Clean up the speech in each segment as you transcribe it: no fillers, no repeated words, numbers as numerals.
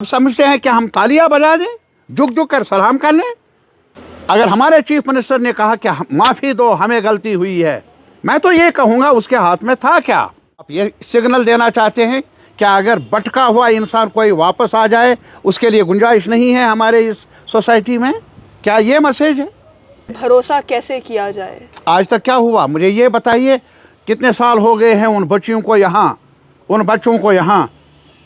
समझते हैं कि हम तालियां बजा दें, झुक झुक कर सलाम कर लें। अगर हमारे चीफ मिनिस्टर ने कहा कि माफ़ी दो, हमें गलती हुई है, मैं तो ये कहूँगा उसके हाथ में था क्या? आप ये सिग्नल देना चाहते हैं कि अगर भटका हुआ इंसान कोई वापस आ जाए, उसके लिए गुंजाइश नहीं है हमारे इस सोसाइटी में? क्या ये मैसेज है? भरोसा कैसे किया जाए? आज तक क्या हुआ मुझे ये बताइए। कितने साल हो गए हैं उन बच्चियों को यहाँ, उन बच्चों को यहाँ?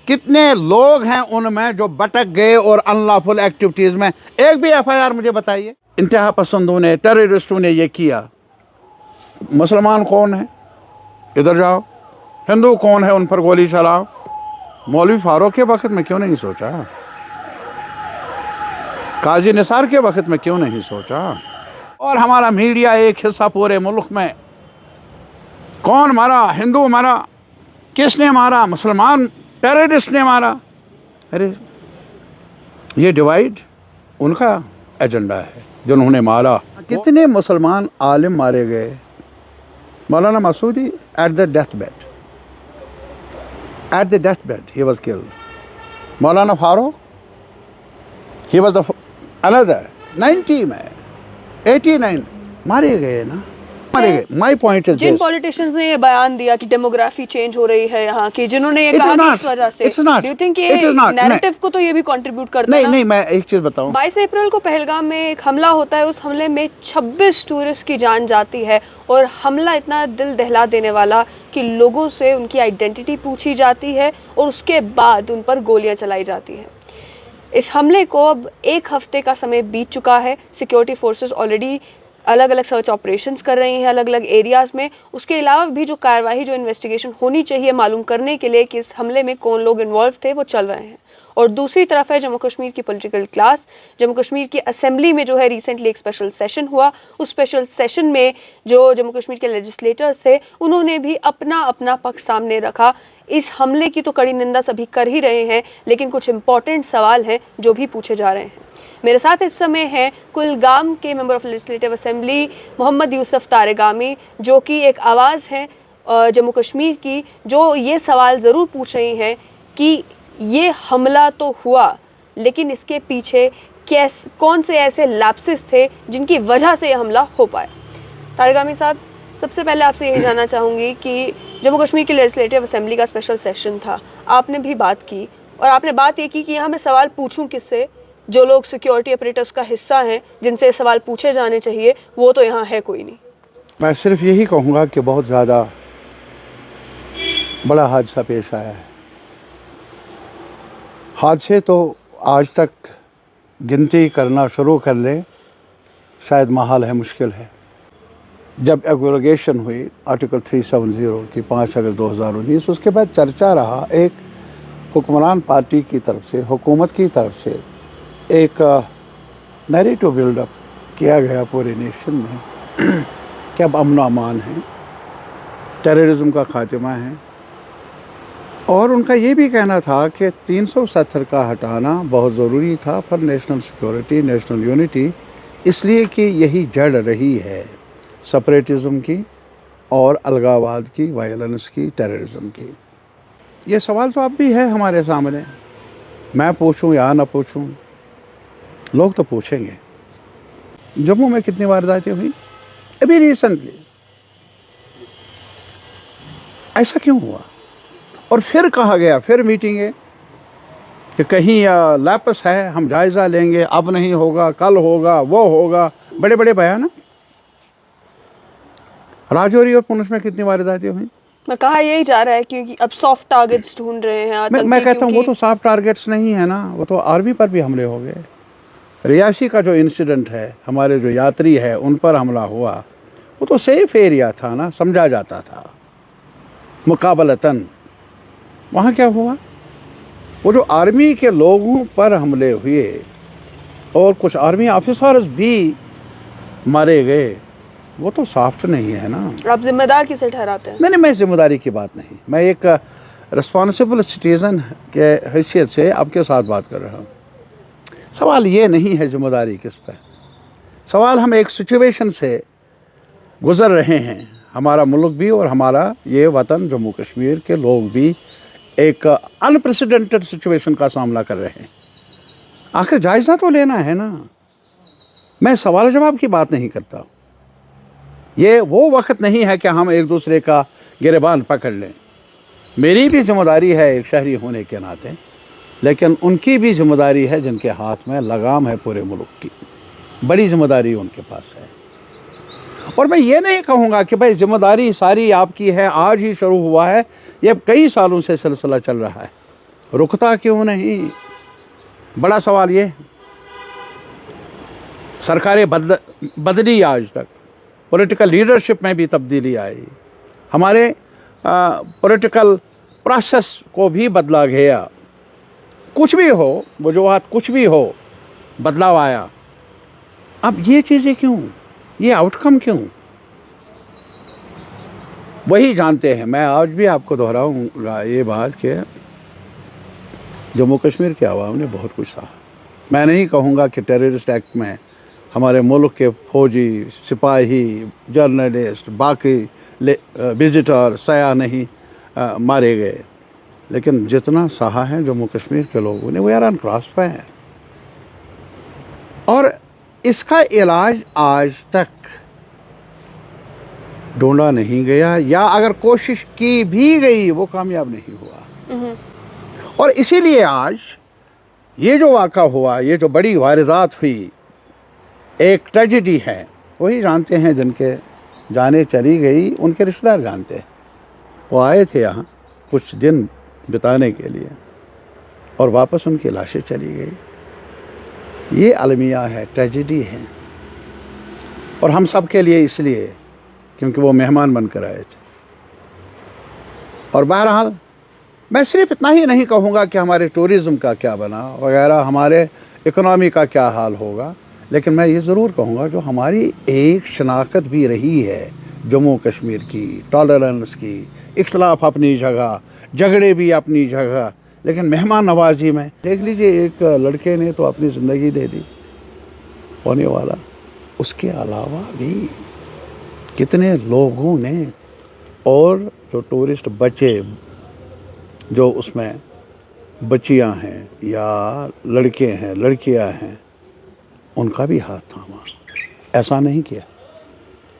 कितने लोग हैं उनमें जो भटक गए और अनलॉफुल एक्टिविटीज़ में? एक भी एफआईआर मुझे बताइए। इंतहा पसंदों ने, टेररिस्टों ने ये किया। मुसलमान कौन है? इधर जाओ। हिंदू कौन है? उन पर गोली चलाओ। मौलवी फारूक के वक्त में क्यों नहीं सोचा? काजी निसार के वक्त में क्यों नहीं सोचा? और हमारा मीडिया एक हिस्सा पूरे मुल्क में, कौन मारा? हिंदू मारा? किसने मारा? मुसलमान टेररिस्ट ने मारा। अरे ये डिवाइड उनका एजेंडा है जिन्होंने मारा। कितने मुसलमान आलिम मारे गए? Maulana Masoodi at the death bed, he was killed. Maulana Farooq, he was the another 90 में 89 मारे गए ना, मारे गए। माई पॉइंट इज जिन पॉलिटिशियंस ने ये बयान दिया कि डेमोग्राफी चेंज हो रही है यहाँ की, जिन्होंने ये कहा कि इस वजह से, डू यू थिंक ये नैरेटिव को तो ये भी कंट्रीब्यूट करता है? नहीं, मैं एक चीज बताऊं। 22 अप्रैल को पहलगाम में एक हमला होता है, उस हमले में 26 टूरिस्ट की जान जाती है, और हमला इतना दिल दहला देने वाला कि लोगों से उनकी आइडेंटिटी पूछी जाती है और उसके बाद उन पर गोलियां चलाई जाती हैं। इस हमले को अब 1 हफ्ते का समय बीत चुका है। सिक्योरिटी फोर्सेस ऑलरेडी अलग अलग सर्च ऑपरेशंस कर रही हैं अलग अलग एरियाज़ में। उसके अलावा भी जो कार्रवाई, जो इन्वेस्टिगेशन होनी चाहिए मालूम करने के लिए कि इस हमले में कौन लोग इन्वॉल्व थे, वो चल रहे हैं। और दूसरी तरफ है जम्मू कश्मीर की पॉलिटिकल क्लास। जम्मू कश्मीर की असेंबली में जो है रिसेंटली एक स्पेशल सेशन हुआ। उस स्पेशल सेशन में जो जम्मू कश्मीर के लेजिस्लेटर्स थे, उन्होंने भी अपना अपना पक्ष सामने रखा। इस हमले की तो कड़ी निंदा सभी कर ही रहे हैं, लेकिन कुछ इंपॉर्टेंट सवाल हैं जो भी पूछे जा रहे हैं। मेरे साथ इस समय हैं कुलगाम के member of legislative assembly Mohammad Yusuf Tarigami, जो कि एक आवाज़ है जम्मू कश्मीर की, जो ये सवाल ज़रूर पूछ रही हैं कि ये हमला तो हुआ, लेकिन इसके पीछे कौन से ऐसे लैप्सेस थे जिनकी वजह से ये हमला हो पाया। तारेगामी साहब, सबसे पहले आपसे यही जानना चाहूँगी कि जम्मू कश्मीर की लेजिस्लेटिव असेंबली का स्पेशल सेशन था, आपने भी बात की, और आपने बात ये की कि यहाँ मैं सवाल पूछूं किससे? जो लोग सिक्योरिटी ऑपरेटर्स का हिस्सा हैं, जिनसे सवाल पूछे जाने चाहिए, वो तो यहाँ है कोई नहीं। मैं सिर्फ यही कहूँगा कि बहुत ज़्यादा बड़ा हादसा पेश आया है। हादसे तो आज तक गिनती करना शुरू कर लें शायद महाल है, मुश्किल है। जब एग्रीगेशन हुई आर्टिकल 370 की 5 अगस्त 2019, उसके बाद चर्चा रहा एक हुक्मरान पार्टी की तरफ से, हुकूमत की तरफ से एक नैरेटिव बिल्डअप किया गया पूरे नेशन में कि अब अमन अमान है, टेररिज्म का खात्मा है। और उनका ये भी कहना था कि 370 का हटाना बहुत ज़रूरी था for national security, national unity, इसलिए कि यही जड़ रही है सेपरेटिज्म की और अलगावाद की, वायलेंस की, टेररिज्म की। ये सवाल तो अब भी है हमारे सामने। मैं पूछूं या ना पूछूं, लोग तो पूछेंगे। जम्मू में कितनी वारदातें हुई अभी रिसेंटली? ऐसा क्यों हुआ? और फिर कहा गया, फिर मीटिंगें कि कहीं लैप्स है, हम जायज़ा लेंगे, अब नहीं होगा, कल होगा, वो होगा, बड़े बड़े बयान। राजौरी और पुंछ में कितनी वारदातें हुई? मैं कहा यही जा रहा है क्योंकि अब सॉफ्ट टारगेट्स ढूंढ रहे हैं। मैं कहता हूँ वो तो सॉफ्ट टारगेट्स नहीं है ना, वो तो आर्मी पर भी हमले हो गए। रियासी का जो इंसिडेंट है, हमारे जो यात्री है उन पर हमला हुआ, वो तो सेफ एरिया था ना, समझा जाता था मुकाबलतन। वहाँ क्या हुआ? वो जो आर्मी के लोगों पर हमले हुए और कुछ आर्मी ऑफिसर्स भी मारे गए, वो तो सॉफ्ट नहीं है ना। आप जिम्मेदार किसे ठहराते हैं? नहीं, मैं जिम्मेदारी की बात नहीं, मैं एक रिस्पॉन्सिबल सिटीज़न के हैसियत से आपके साथ बात कर रहा हूँ। सवाल ये नहीं है जिम्मेदारी किस पर, सवाल हम एक सिचुएशन से गुज़र रहे हैं, हमारा मुल्क भी और हमारा ये वतन जम्मू कश्मीर के लोग भी एक अनप्रेसिडेंटेड सिचुएशन का सामना कर रहे हैं। आखिर जायज़ा तो लेना है ना। मैं सवाल जवाब की बात नहीं करता। ये वो वक्त नहीं है कि हम एक दूसरे का गिरबान पकड़ लें। मेरी भी जिम्मेदारी है एक शहरी होने के नाते, लेकिन उनकी भी जिम्मेदारी है जिनके हाथ में लगाम है पूरे मुल्क की। बड़ी जिम्मेदारी उनके पास है। और मैं ये नहीं कहूँगा कि भाई जिम्मेदारी सारी आपकी है, आज ही शुरू हुआ है, ये कई सालों से सिलसिला चल रहा है, रुकता क्यों नहीं? बड़ा सवाल ये, सरकारें बदली, आज तक पॉलिटिकल लीडरशिप में भी तब्दीली आई, हमारे पॉलिटिकल प्रोसेस को भी बदला गया। कुछ भी हो, वजूहात कुछ भी हो, बदलाव आया। अब ये चीज़ें क्यों, ये आउटकम क्यों? वही जानते हैं। मैं आज भी आपको दोहराऊंगा ये बात कि जम्मू कश्मीर के आवाम ने बहुत कुछ सहा। मैं नहीं कहूँगा कि टेररिस्ट एक्ट में हमारे मुल्क के फौजी, सिपाही, जर्नलिस्ट, बाकी विजिटर, सयाह नहीं मारे गए, लेकिन जितना सहा है जम्मू कश्मीर के लोगों ने, वो यार अनक्रॉस पे है। और इसका इलाज आज तक ढूंढा नहीं गया, या अगर कोशिश की भी गई वो कामयाब नहीं हुआ। और इसीलिए आज ये जो वाक़ा हुआ, ये जो बड़ी वारदात हुई, एक ट्रेजेडी है। वही जानते हैं जिनके जाने चली गई, उनके रिश्तेदार जानते हैं। वो आए थे यहाँ कुछ दिन बिताने के लिए और वापस उनकी लाशें चली गई। ये अलमिया है, ट्रेजेडी है। और हम सब के लिए इसलिए क्योंकि वो मेहमान बनकर आए थे। और बहरहाल मैं सिर्फ इतना ही नहीं कहूँगा कि हमारे टूरिज़्म का क्या बना वगैरह, हमारे इकोनॉमी का क्या हाल होगा, लेकिन मैं ये ज़रूर कहूँगा जो हमारी एक शनाख्त भी रही है जम्मू कश्मीर की, टॉलरेंस की, इख्तलाफ अपनी जगह, झगड़े भी अपनी जगह, लेकिन मेहमान नवाजी में देख लीजिए, एक लड़के ने तो अपनी ज़िंदगी दे दी होने वाला। उसके अलावा भी कितने लोगों ने, और जो टूरिस्ट बच्चे, जो उसमें बच्चियां हैं या लड़के हैं, लड़कियां हैं, उनका भी हाथ थामा, ऐसा नहीं किया।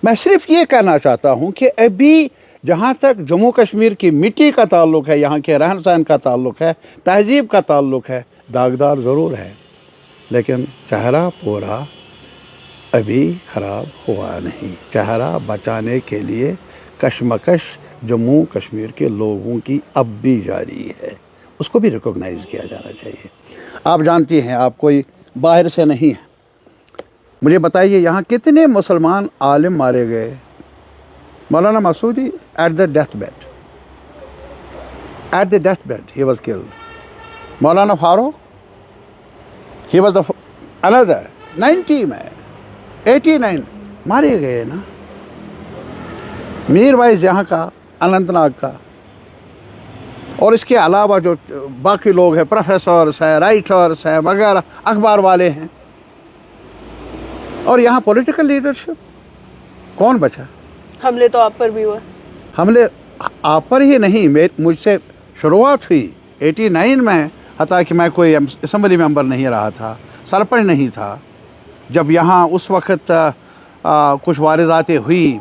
मैं सिर्फ ये कहना चाहता हूँ कि अभी जहाँ तक जम्मू कश्मीर की मिट्टी का ताल्लुक़ है, यहाँ के रहन सहन का ताल्लुक़ है, तहजीब का ताल्लुक़ है, दागदार ज़रूर है, लेकिन चेहरा पूरा अभी ख़राब हुआ नहीं। चेहरा बचाने के लिए कशमकश जम्मू कश्मीर के लोगों की अब भी जारी है, उसको भी रिकॉग्नाइज़ किया जाना चाहिए। आप जानती हैं, आप कोई बाहर से नहीं है, मुझे बताइए यहाँ कितने मुसलमान आलिम मारे गए? Maulana Masoodi at the death bed he was killed. Maulana Farooq, he was the another 90 में 89 मारे गए ना। मीर वाइज यहाँ का, अनंतनाग का, और इसके अलावा जो बाकी लोग हैं, प्रोफेसर्स हैं, राइटर्स हैं वगैरह, अखबार वाले हैं। और यहाँ पॉलिटिकल लीडरशिप कौन बचा? हमले तो आप पर भी हुए। हमले आप पर ही नहीं, मुझसे शुरुआत हुई 89 में, हता कि मैं कोई असम्बली मेंबर नहीं रहा था, सरपंच नहीं था, जब यहाँ उस वक्त कुछ वारदातें हुई।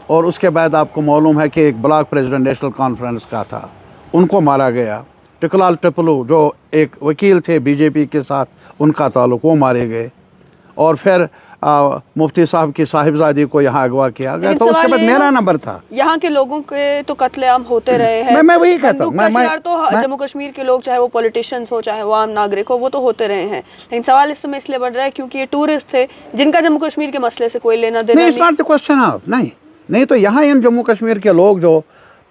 और उसके बाद आपको मालूम है कि एक ब्लॉक प्रेसिडेंट नेशनल कॉन्फ्रेंस का था, उनको मारा गया। टिकलाल टिपलू जो एक वकील थे बीजेपी के साथ, उनका ताल्लुक, वो मारे गए। और फिर मुफ्ती साहब की साहिबजादी को यहाँ अगवा किया गया, तो उसके बाद मेरा नंबर था। यहाँ के लोगों के तो कत्लेआम होते रहे हैं। मैं वही कहता हूँ, तो जम्मू कश्मीर के लोग, चाहे वो पॉलिटिशियंस हो, चाहे वो आम नागरिक हो, वो तो होते रहे हैं। लेकिन सवाल इस समय इसलिए बढ़ रहा है क्योंकि ये टूरिस्ट थे जिनका जम्मू कश्मीर के मसले से कोई लेना देना नहीं। It's not the question of, नहीं तो यहाँ इन जम्मू कश्मीर के लोग जो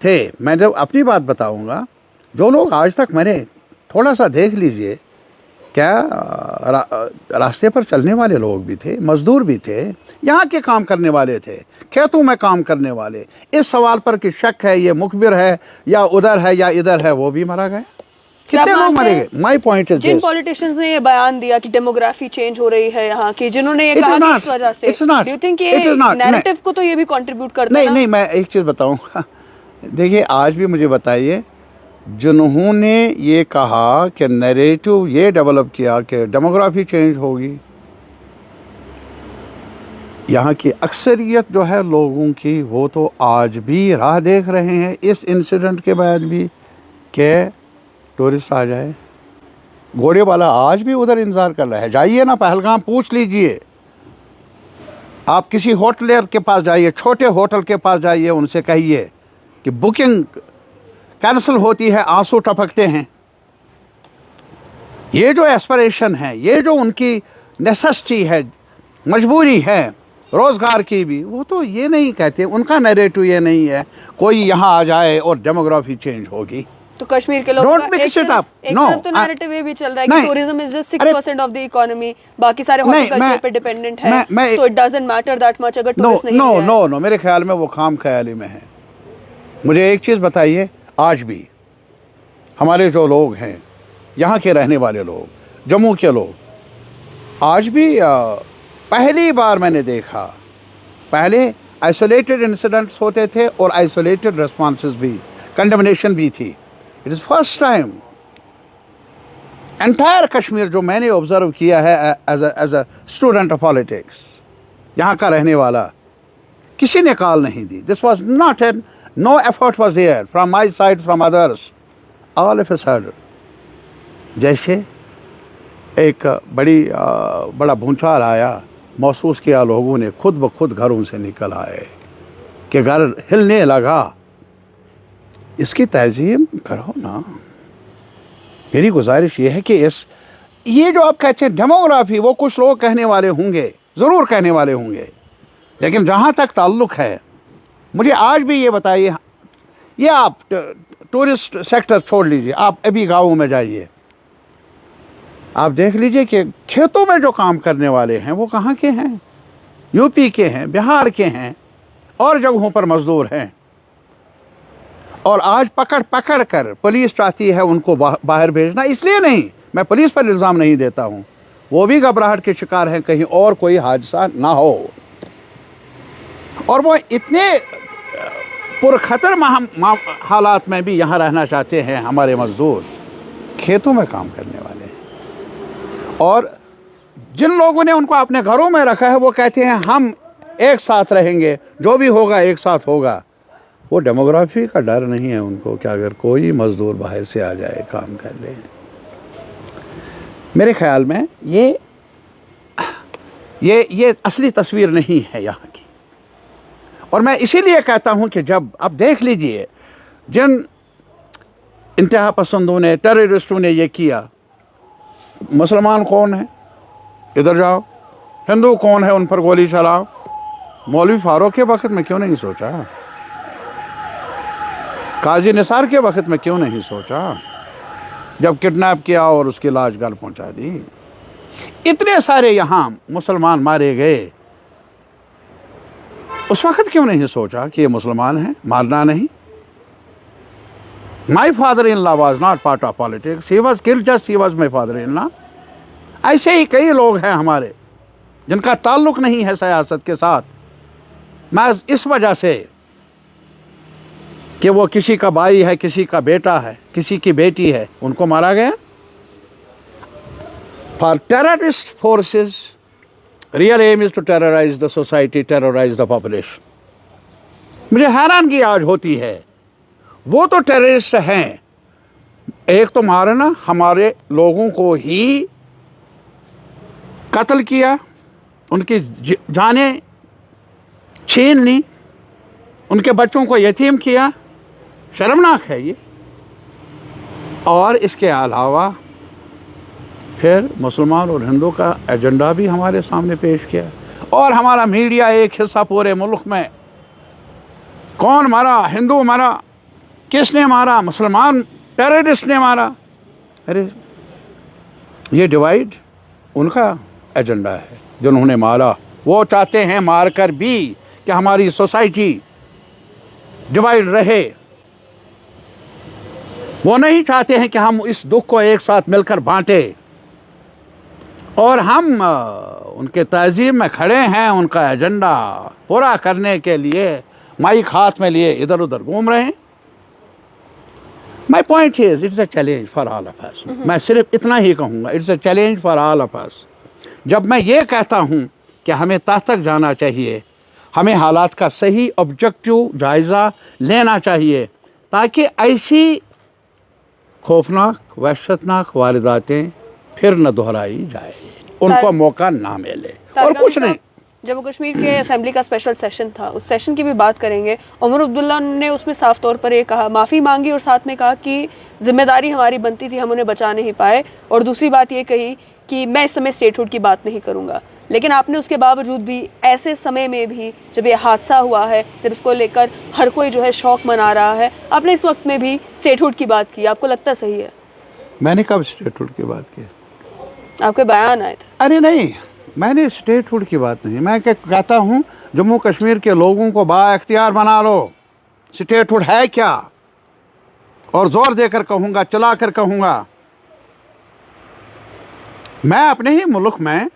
थे, मैं जब अपनी बात बताऊँगा, जो लोग आज तक मरे, थोड़ा सा देख लीजिए, क्या रास्ते पर चलने वाले लोग भी थे, मजदूर भी थे, यहाँ के काम करने वाले थे, खेतों में काम करने वाले। इस सवाल पर कि शक है ये मुखबिर है या उधर है या इधर है, वो भी मारा गया। कितने लोग मरे गए? माय पॉइंट इज जिन पॉलिटिशियंस ने ये बयान दिया कि डेमोग्राफी चेंज हो रही है यहाँ की, जिन्होंने ये कहा कि इस वजह से, डू यू थिंक ये नैरेटिव को तो ये भी कंट्रीब्यूट करता है? नहीं, मैं एक चीज़ बताऊँगा। देखिए, आज भी मुझे बताइए, जिन्होंने ये कहा कि नैरेटिव ये डेवलप किया कि डेमोग्राफी चेंज होगी, यहाँ की अक्सरियत जो है लोगों की, वो तो आज भी राह देख रहे हैं इस इंसिडेंट के बाद भी कि टूरिस्ट आ जाए। घोड़े वाला आज भी उधर इंतज़ार कर रहा है। जाइए ना पहलगाम, पूछ लीजिए। आप किसी होटलियर के पास जाइए, छोटे होटल के पास जाइए, उनसे कहिए कि बुकिंग कैंसिल होती है, आंसू टपकते हैं। ये जो एस्पिरेशन है, ये जो उनकी नेसेसिटी है, मजबूरी है रोज़गार की भी, वो तो ये नहीं कहते। उनका नैरेटिव ये नहीं है कोई यहाँ आ जाए और डेमोग्राफी चेंज होगी। तो कश्मीर के लोगों का एक तरफ तो नैरेटिव ये भी चल रहा है कि tourism is just 6% of the economy, बाकी सारे हॉर्टिकल्चर पे डिपेंडेंट है, so it doesn't matter that much अगर टूरिस्ट नहीं है। नो, मेरे ख्याल में वो खाम ख्याली में है। मुझे एक चीज़ बताइए, आज भी हमारे जो लोग हैं, यहाँ के रहने वाले लोग, जम्मू के लोग, आज भी पहली बार मैंने देखा, पहले आइसोलेटेड इंसिडेंट्स होते थे और आइसोलेटेड रिस्पॉन्सेस भी, कंडेमनेशन भी थी। It is first time entire Kashmir जो मैंने ऑब्जर्व किया है as a student of politics, यहाँ का रहने वाला, किसी ने कॉल नहीं दी। This was not an, no effort was there from my side, from others. All of a sudden जैसे एक बड़ा भूचाल आया, महसूस किया लोगों ने, खुद ब खुद घरों से निकल आए कि घर हिलने लगा। इसकी तहज़ीम करो ना। मेरी गुजारिश ये है कि ये जो आप कहते हैं डेमोग्राफी, वो कुछ लोग कहने वाले होंगे, ज़रूर कहने वाले होंगे, लेकिन जहाँ तक ताल्लुक़ है, मुझे आज भी ये बताइए, ये आप टूरिस्ट सेक्टर छोड़ लीजिए, आप अभी गाँवों में जाइए, आप देख लीजिए कि खेतों में जो काम करने वाले हैं वो कहाँ के हैं? यूपी के हैं, बिहार के हैं, और जगहों पर मजदूर हैं। और आज पकड़ कर पुलिस चाहती है उनको बाहर भेजना। इसलिए नहीं, मैं पुलिस पर इल्ज़ाम नहीं देता हूँ, वो भी घबराहट के शिकार हैं कहीं और कोई हादसा ना हो। और वो इतने पुरखतर हालात में भी यहाँ रहना चाहते हैं हमारे मजदूर, खेतों में काम करने वाले हैं। और जिन लोगों ने उनको अपने घरों में रखा है वो कहते हैं हम एक साथ रहेंगे, जो भी होगा एक साथ होगा। वो डेमोग्राफी का डर नहीं है उनको कि अगर कोई मज़दूर बाहर से आ जाए काम कर ले। मेरे ख्याल में ये असली तस्वीर नहीं है यहाँ की। और मैं इसीलिए कहता हूँ कि जब आप देख लीजिए जिन इंतहा पसंदों ने, टेररिस्टों ने ये किया, मुसलमान कौन है इधर जाओ, हिंदू कौन है उन पर गोली चलाओ। मौलवी फारूक के वक्त में क्यों नहीं सोचा? काजी निसार के वक्त में क्यों नहीं सोचा? जब किडनैप किया और उसकी लाश घर पहुंचा दी। इतने सारे यहाँ मुसलमान मारे गए, उस वक्त क्यों नहीं सोचा कि ये मुसलमान हैं, मारना नहीं? My father in law was not part of politics, he was killed just he was my father in law. ऐसे ही कई लोग हैं हमारे जिनका ताल्लुक़ नहीं है सियासत के साथ, मैं इस वजह से कि वो किसी का भाई है, किसी का बेटा है, किसी की बेटी है, उनको मारा गया। For terrorist forces real aim is to terrorise the society, terrorise the population. मुझे हैरानगी आज होती है, वो तो टेररिस्ट हैं, एक तो मारना, हमारे लोगों को ही कत्ल किया, उनकी जानें छीन ली, उनके बच्चों को यतीम किया। शर्मनाक है ये। और इसके अलावा फिर मुसलमान और हिंदू का एजेंडा भी हमारे सामने पेश किया। और हमारा मीडिया एक हिस्सा पूरे मुल्क में, कौन मारा, हिंदू मारा, किसने मारा, मुसलमान टेररिस्ट ने मारा। अरे ये डिवाइड उनका एजेंडा है जिन्होंने मारा। वो चाहते हैं मारकर भी कि हमारी सोसाइटी डिवाइड रहे। वो नहीं चाहते हैं कि हम इस दुख को एक साथ मिलकर बांटें। और हम उनके तहज़ीब में खड़े हैं, उनका एजेंडा पूरा करने के लिए माइक हाथ में लिए इधर उधर घूम रहे हैं। माई point is it's a challenge for all of us. मैं सिर्फ इतना ही कहूँगा, it's a challenge for all of us. जब मैं ये कहता हूँ कि हमें तह तक जाना चाहिए, हमें हालात का सही ऑब्जेक्टिव जायज़ा लेना चाहिए ताकि ऐसी खौफनाक वहशतनाक वारदातें फिर न दोहराई जाए, उनको मौका ना मिले और कुछ नहीं। जम्मू कश्मीर के असेंबली का स्पेशल सेशन था, उस सेशन की भी बात करेंगे। उमर अब्दुल्ला ने उसमें साफ तौर पर ये कहा, माफ़ी मांगी और साथ में कहा कि जिम्मेदारी हमारी बनती थी, हम उन्हें बचा नहीं पाए। और दूसरी बात ये कही कि मैं इस समय स्टेटहुड की बात नहीं करूंगा। लेकिन आपने उसके बावजूद भी ऐसे समय में भी जब ये हादसा हुआ है, जब इसको लेकर हर कोई जो है शौक मना रहा है, आपने इस वक्त में भी स्टेटहुड की बात की। आपको लगता सही है? मैंने कब स्टेटहुड की बात की? आपके बयान आए थे। अरे नहीं, मैंने स्टेटहुड की बात नहीं, मैं कहता हूँ जम्मू कश्मीर के लोगों को बाइख्तियार बना लो। स्टेटहुड है क्या? और जोर देकर कहूँगा, चला कर कहूँगा, मैं अपने ही मुल्क में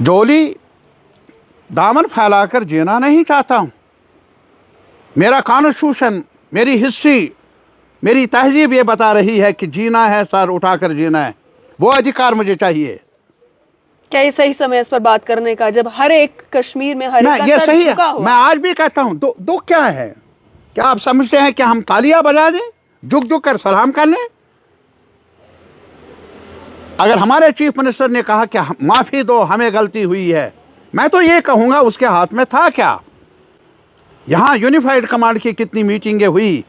जोली दामन फैलाकर जीना नहीं चाहता हूँ। मेरा कॉन्स्टिट्यूशन, मेरी हिस्ट्री, मेरी तहजीब ये बता रही है कि जीना है, सर उठाकर जीना है, वो अधिकार मुझे चाहिए। क्या ये सही समय इस पर बात करने का, जब हर एक कश्मीर में हर एक ये सही है? मैं आज भी कहता हूँ, दुख क्या है? क्या आप समझते हैं कि हम तालियां बजा दें, झुक झुक कर सलाम कर लें? अगर हमारे चीफ मिनिस्टर ने कहा कि माफ़ी दो, हमें गलती हुई है, मैं तो ये कहूँगा उसके हाथ में था क्या? यहाँ यूनिफाइड कमांड की कितनी मीटिंगें हुई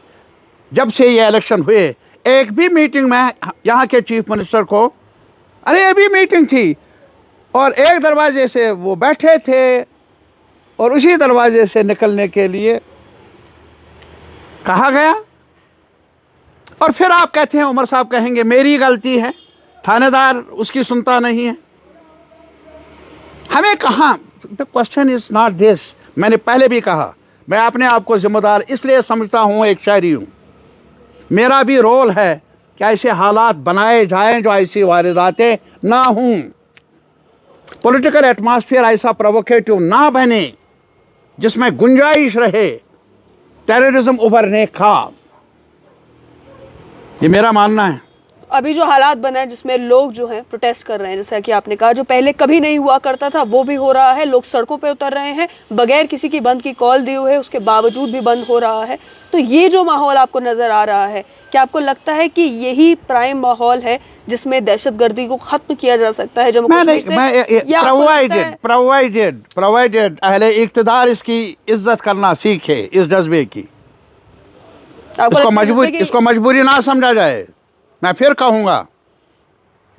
जब से ये इलेक्शन हुए? एक भी मीटिंग में यहाँ के चीफ मिनिस्टर को, अरे ये भी मीटिंग थी और एक दरवाजे से वो बैठे थे और उसी दरवाजे से निकलने के लिए कहा गया। और फिर आप कहते हैं, उमर साहब कहेंगे मेरी गलती है, थानेदार उसकी सुनता नहीं है। हमें कहाँ, the question is not this. मैंने पहले भी कहा, मैं अपने आप को जिम्मेदार इसलिए समझता हूँ, एक शहरी हूँ, मेरा भी रोल है कि ऐसे हालात बनाए जाएं जो ऐसी वारदातें ना हों, पॉलिटिकल एटमॉस्फेयर ऐसा प्रोवोकेटिव ना बने जिसमें गुंजाइश रहे टेररिज्म उभरने का। ये मेरा मानना है। अभी जो हालात बना है जिसमें लोग जो हैं प्रोटेस्ट कर रहे हैं, जैसा कि आपने कहा, जो पहले कभी नहीं हुआ करता था वो भी हो रहा है। लोग सड़कों पे उतर रहे हैं बगैर किसी की बंद की कॉल दिए हुए, उसके बावजूद भी बंद हो रहा है। तो ये जो माहौल आपको नजर आ रहा है, क्या आपको लगता है कि यही प्राइम माहौल है जिसमें दहशतगर्दी को खत्म किया जा सकता है जम्मू कश्मीर से? प्रोवाइडेड अहले इक़्तिदार इसकी इज्जत करना सीखे, इस जज्बे की। इसको मजबूरी ना समझा जाए। मैं फिर कहूँगा,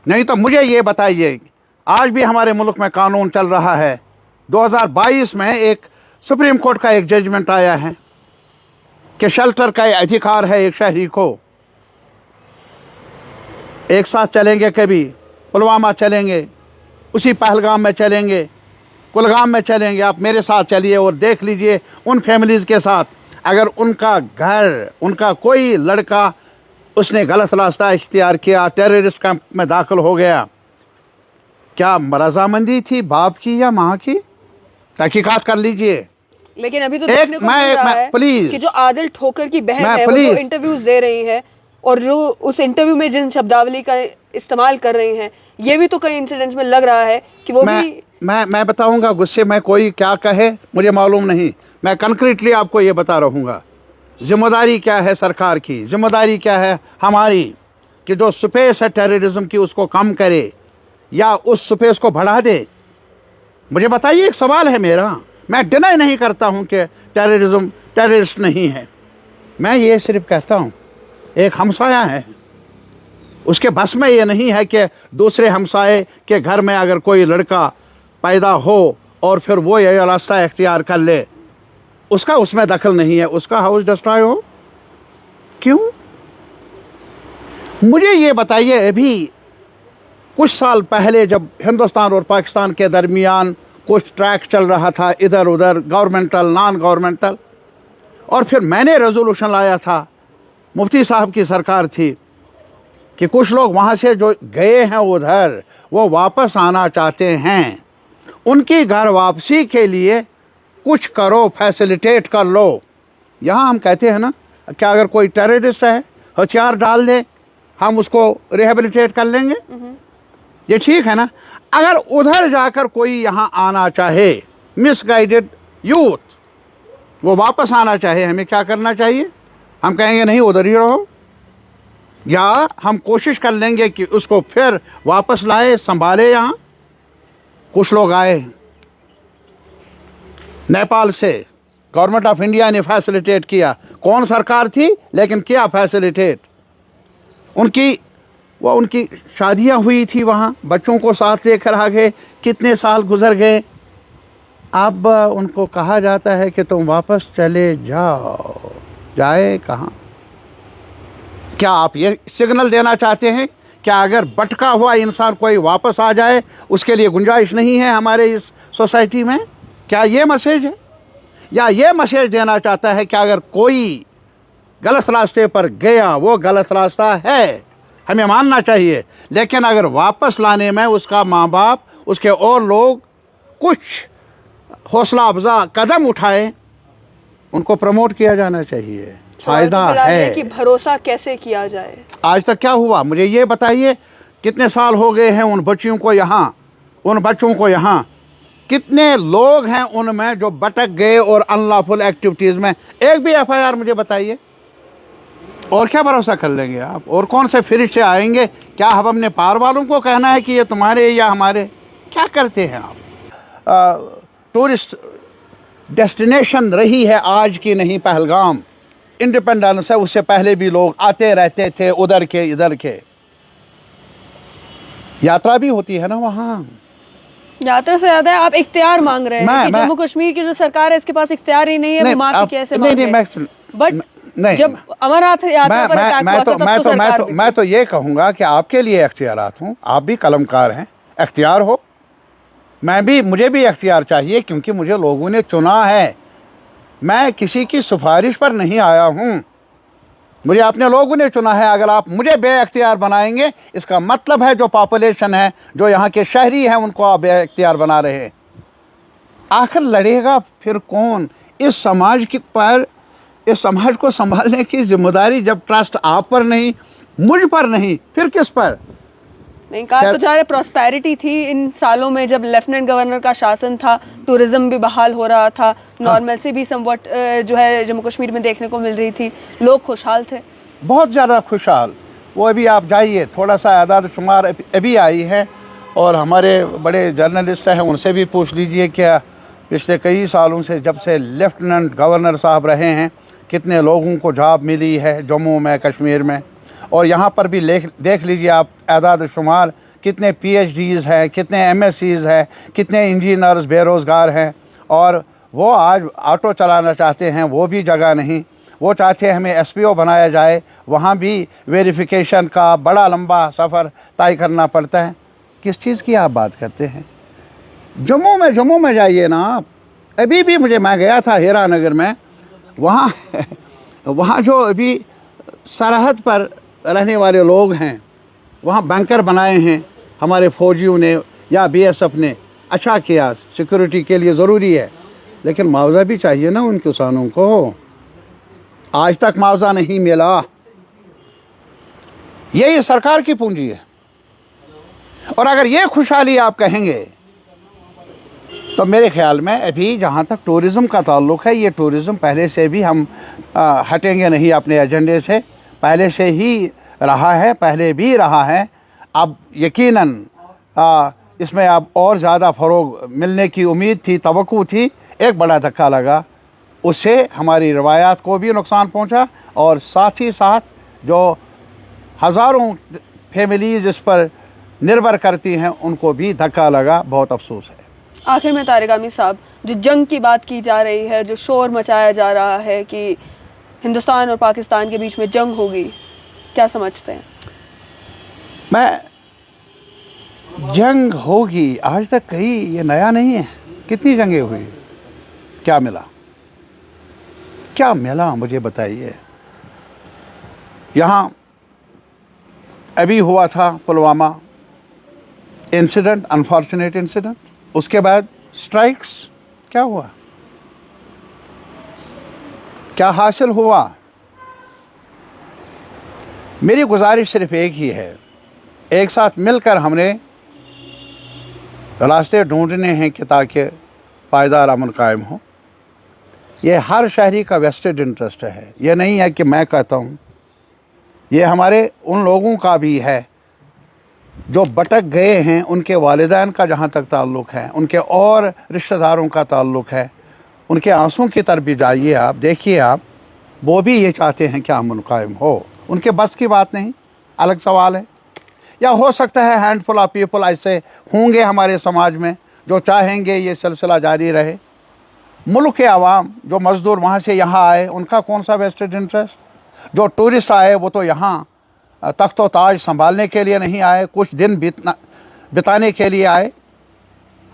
नहीं तो मुझे ये बताइए, आज भी हमारे मुल्क में कानून चल रहा है। 2022 में एक सुप्रीम कोर्ट का एक जजमेंट आया है कि शेल्टर का अधिकार है एक शहरी को। एक साथ चलेंगे, कभी पुलवामा चलेंगे, उसी पहलगाम में चलेंगे, कुलगाम में चलेंगे। आप मेरे साथ चलिए और देख लीजिए उन फैमिलीज़ के साथ, अगर उनका घर, उनका कोई लड़का उसने गलत रास्ता इख्तियार किया, टेररिस्ट कैंप में दाखिल हो गया, क्या रजामंदी थी बाप की या माँ की? तहकीकात कर लीजिए। लेकिन अभी तो देखने को मिल रहा है प्लीज कि जो आदिल ठोकर की बहन है, वो जो इंटरव्यूज दे रही है और जो उस इंटरव्यू में जिन शब्दावली का इस्तेमाल कर रही हैं, ये भी तो कई इंसिडेंट्स में लग रहा है कि वो भी। मैं बताऊंगा, गुस्से में कोई क्या कहे मुझे मालूम नहीं, मैं कंक्रीटली आपको ये बता रहूँगा। जिम्मेदारी क्या है सरकार की, जिम्मेदारी क्या है हमारी, कि जो स्पेस है टेररिज्म की उसको कम करे या उस स्पेस को बढ़ा दे। मुझे बताइए, एक सवाल है मेरा, मैं डिनाई नहीं करता हूं कि टेररिज्म टेररिस्ट नहीं है, मैं ये सिर्फ कहता हूं एक हमसाया है, उसके बस में ये नहीं है कि दूसरे हमसाए के घर में अगर कोई लड़का पैदा हो और फिर वो ये रास्ता इख्तियार कर ले, उसका उसमें दखल नहीं है, उसका हाउस डिस्ट्रॉय हो। क्यों? मुझे ये बताइए, अभी कुछ साल पहले जब हिंदुस्तान और पाकिस्तान के दरमियान कुछ ट्रैक चल रहा था, इधर उधर, गवर्नमेंटल नॉन गवर्नमेंटल, और फिर मैंने रेजोल्यूशन लाया था, मुफ्ती साहब की सरकार थी, कि कुछ लोग वहाँ से जो गए हैं उधर वो वापस आना चाहते हैं, उनकी घर वापसी के लिए कुछ करो, फैसिलिटेट कर लो। यहाँ हम कहते हैं ना, क्या अगर कोई टेररिस्ट है हथियार डाल दे हम उसको रिहेबिलिटेट कर लेंगे? ये ठीक है ना? अगर उधर जाकर कोई यहाँ आना चाहे, मिसगाइडेड यूथ, वो वापस आना चाहे, हमें क्या करना चाहिए? हम कहेंगे नहीं उधर ही रहो, या हम कोशिश कर लेंगे कि उसको फिर वापस लाए, संभाले? यहाँ कुछ लोग आए नेपाल से, गवर्नमेंट ऑफ इंडिया ने फैसिलिटेट किया, कौन सरकार थी लेकिन किया फैसिलिटेट। उनकी शादियां हुई थी वहाँ, बच्चों को साथ लेकर आ गए, कितने साल गुजर गए, अब उनको कहा जाता है कि तुम वापस चले जाओ। जाए कहाँ? क्या आप ये सिग्नल देना चाहते हैं क्या अगर भटका हुआ इंसान कोई वापस आ जाए उसके लिए गुंजाइश नहीं है हमारे इस सोसाइटी में? क्या ये मैसेज है? या ये मैसेज देना चाहता है कि अगर कोई गलत रास्ते पर गया, वो गलत रास्ता है, हमें मानना चाहिए, लेकिन अगर वापस लाने में उसका माँ बाप, उसके और लोग कुछ हौसला अफजा कदम उठाए, उनको प्रमोट किया जाना चाहिए। फायदा है कि भरोसा कैसे किया जाए। आज तक क्या हुआ मुझे ये बताइए? कितने साल हो गए हैं उन बच्चों को यहाँ? कितने लोग हैं उनमें जो भटक गए और अनलॉफुल एक्टिविटीज़ में? एक भी एफआईआर मुझे बताइए। और क्या भरोसा कर लेंगे आप? और कौन से फिरिश्ते आएंगे? क्या हम अपने पार वालों को कहना है कि ये तुम्हारे या हमारे? क्या करते हैं आप? टूरिस्ट डेस्टिनेशन रही है आज की नहीं पहलगाम। इंडिपेंडेंस है, उससे पहले भी लोग आते रहते थे, उधर के इधर के। यात्रा भी होती है ना वहाँ। यात्रा से ज्यादा आप इख्तियार मांग रहे हैं कि जम्मू कश्मीर की जो सरकार है इसके पास इख्तियार ही नहीं है, वो माफी कैसे मांगे? बट नहीं, जब अमरनाथ यात्रा पर अटैक हुआ था तब तो सरकार मैं तो ये कहूँगा कि आपके लिए इख्तियारात हूँ, आप भी कलमकार हैं, इख्तियार हो। मुझे भी इख्तियार चाहिए क्योंकि मुझे लोगों ने चुना है। मैं किसी की सिफारिश पर नहीं आया हूँ, मुझे अपने लोगों ने चुना है। अगर आप मुझे बेइख्तियार बनाएंगे, इसका मतलब है जो पॉपुलेशन है, जो यहाँ के शहरी हैं, उनको आप बेइख्तियार बना रहे हैं। आखिर लड़ेगा फिर कौन? इस समाज को संभालने की जिम्मेदारी जब ट्रस्ट आप पर नहीं, मुझ पर नहीं, फिर किस पर? नहीं, कहा तो जा रहे प्रोस्पेरिटी थी इन सालों में जब लेफ्टिनेंट गवर्नर का शासन था, टूरिज्म भी बहाल हो रहा था, नॉर्मलसी भी समवट जो है जम्मू कश्मीर में देखने को मिल रही थी, लोग खुशहाल थे, बहुत ज़्यादा खुशहाल। वो अभी आप जाइए, थोड़ा सा आदाद शुमार अभी आई है, और हमारे बड़े जर्नलिस्ट हैं उनसे भी पूछ लीजिए क्या पिछले कई सालों से जब से लेफ्टिनेंट गवर्नर साहब रहे हैं कितने लोगों को जॉब मिली है जम्मू में, कश्मीर में। और यहाँ पर भी देख लीजिए आप आदाद शुमार, कितने PhDs हैं, कितने MSCs हैं, कितने इंजीनियर्स बेरोज़गार हैं। और वो आज ऑटो चलाना चाहते हैं, वो भी जगह नहीं। वो चाहते हैं हमें SPO बनाया जाए, वहाँ भी वेरिफिकेशन का बड़ा लंबा सफ़र तय करना पड़ता है। किस चीज़ की आप बात करते हैं? जम्मू में जाइए ना आप। अभी भी मैं गया था हीरानगर में, वहाँ जो अभी सरहद पर रहने वाले लोग हैं, वहाँ बैंकर बनाए हैं हमारे फौजियों ने या BSF ने। अच्छा किया, सिक्योरिटी के लिए ज़रूरी है, लेकिन मुआवजा भी चाहिए ना उन किसानों को। आज तक मुआवजा नहीं मिला। यही सरकार की पूंजी है। और अगर ये खुशहाली आप कहेंगे तो मेरे ख्याल में अभी जहाँ तक टूरिज़्म का ताल्लुक़ है, ये टूरिज़्म पहले से भी हम हटेंगे नहीं अपने एजेंडे से, पहले से ही रहा है, पहले भी रहा है। अब यकीनन इसमें अब और ज़्यादा फ़रोग मिलने की उम्मीद थी, तवक्कु थी। एक बड़ा धक्का लगा, उससे हमारी रवायात को भी नुकसान पहुंचा, और साथ ही साथ जो हज़ारों फैमिलीज़ इस पर निर्भर करती हैं उनको भी धक्का लगा। बहुत अफसोस है। आखिर में तारिक आमिर साहब, जो जंग की बात की जा रही है, जो शोर मचाया जा रहा है कि हिंदुस्तान और पाकिस्तान के बीच में जंग होगी, क्या समझते हैं? मैं जंग होगी, आज तक कहीं ये नया नहीं है। कितनी जंगें हुई, क्या मिला मुझे बताइए। यहाँ अभी हुआ था पुलवामा इंसिडेंट, अनफॉर्चुनेट इंसिडेंट, उसके बाद स्ट्राइक्स, क्या हुआ, क्या हासिल हुआ? मेरी गुजारिश सिर्फ एक ही है, एक साथ मिलकर हमने रास्ते ढूंढने हैं कि ताकि पायदार अमन कायम हो। ये हर शहरी का वेस्टेड इंटरेस्ट है, ये नहीं है कि मैं कहता हूँ, ये हमारे उन लोगों का भी है जो भटक गए हैं, उनके वालिदैन का जहाँ तक ताल्लुक़ है, उनके और रिश्तेदारों का ताल्लुक़ है, उनके आंसू की तरफ भी जाइए आप, देखिए आप, वो भी ये चाहते हैं कि अमन कायम हो। उनके बस की बात नहीं, अलग सवाल है। या हो सकता है हैंडफुल ऑफ पीपल ऐसे होंगे हमारे समाज में जो चाहेंगे ये सिलसिला जारी रहे। मुल्क के अवाम जो मज़दूर वहाँ से यहाँ आए, उनका कौन सा वेस्टेड इंटरेस्ट? जो टूरिस्ट आए वो तो यहाँ तख्त व ताज संभालने के लिए नहीं आए, कुछ दिन बिताने के लिए आए।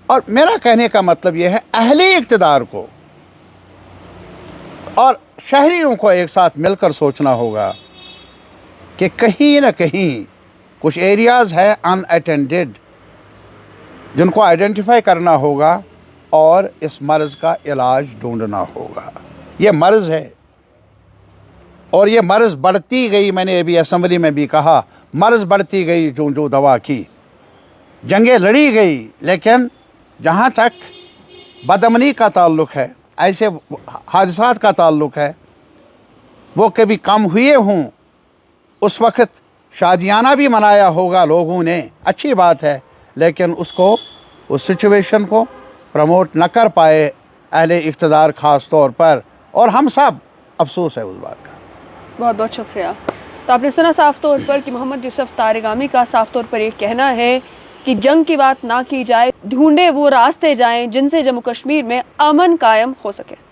और मेरा कहने का मतलब ये है, अहले इक़्तिदार को और शहरियों को एक साथ मिलकर सोचना होगा कि कहीं ना कहीं कुछ एरियाज़ है अनअटेंडेड, जिनको आइडेंटिफाई करना होगा और इस मर्ज़ का इलाज ढूंढना होगा। ये मर्ज़ है और ये मर्ज़ बढ़ती गई। मैंने अभी असम्बली में भी कहा, मर्ज़ बढ़ती गई जो दवा की, जंगें लड़ी गई, लेकिन जहाँ तक बदअमनी का ताल्लुक़ है, ऐसे हादसात का ताल्लुक़ है, वो कभी कम हुए हों। उस वक़्त शादियाना भी मनाया होगा लोगों ने, अच्छी बात है, लेकिन उसको, उस सिचुएशन को प्रमोट न कर पाए अहले इक़्तिदार ख़ास तौर पर, और हम सब अफसोस है उस बात का। बहुत बहुत शुक्रिया। तो आपने सुना साफ तौर पर कि मोहम्मद यूसुफ तारिगामी का साफ तौर पर ये कहना है कि जंग की बात ना की जाए, ढूंढे वो रास्ते जाएं जिनसे जम्मू कश्मीर में अमन कायम हो सके।